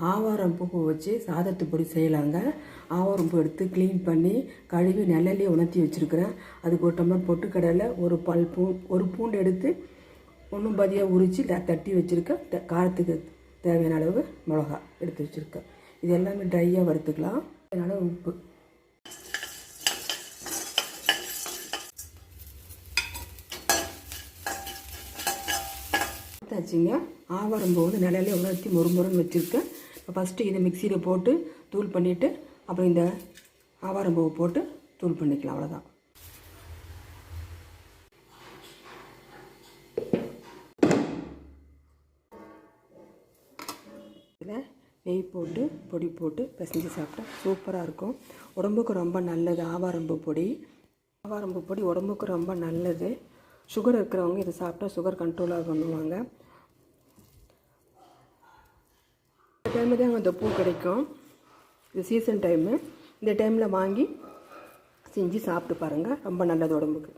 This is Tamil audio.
ஆவாரம் பூ வச்சு சாதத்து பொடி செய்யலாங்க. ஆவாரம் பூ எடுத்து க்ளீன் பண்ணி கழுவி நிழல்லையே உணர்த்தி வச்சுருக்கிறேன். அதுக்கு ஒரு டம்ளர் பொட்டுக்கடலை, ஒரு பூண்டு எடுத்து ஒன்றும் பதியாக உரித்து தட்டி வச்சுருக்கேன். காரத்துக்கு தேவையான அளவு மிளகா எடுத்து வச்சுருக்கேன். இது எல்லாமே ட்ரையாக வறுத்துக்கலாம். அதனால் உப்பு வச்சுங்க. ஆவாரம்பூ வந்து நிலையிலே உணர்த்தி மொறுன்னு வச்சுருக்கேன். இப்போ ஃபஸ்ட்டு இதை மிக்சியில் போட்டு தூள் பண்ணிவிட்டு அப்புறம் இந்த ஆவாரம்பூவை போட்டு தூள் பண்ணிக்கலாம். அவ்வளோதான். இதில் நெய் போட்டு பொடி போட்டு பிசைஞ்சு சாப்பிட்டா சூப்பராக இருக்கும். உடம்புக்கு ரொம்ப நல்லது ஆவாரம்பூ பொடி. ஆவாரம்பூ பொடி உடம்புக்கு ரொம்ப நல்லது. சுகர் இருக்கிறவங்க இதை சாப்பிட்டா சுகர் கண்ட்ரோலாக பண்ணுவாங்க. இந்த டைமில் தான் அந்த பூ கிடைக்கும். இது சீசன் டைமு. இந்த டைமில் வாங்கி செஞ்சு சாப்பிட்டு பாருங்கள். ரொம்ப நல்லது உடம்புக்கு.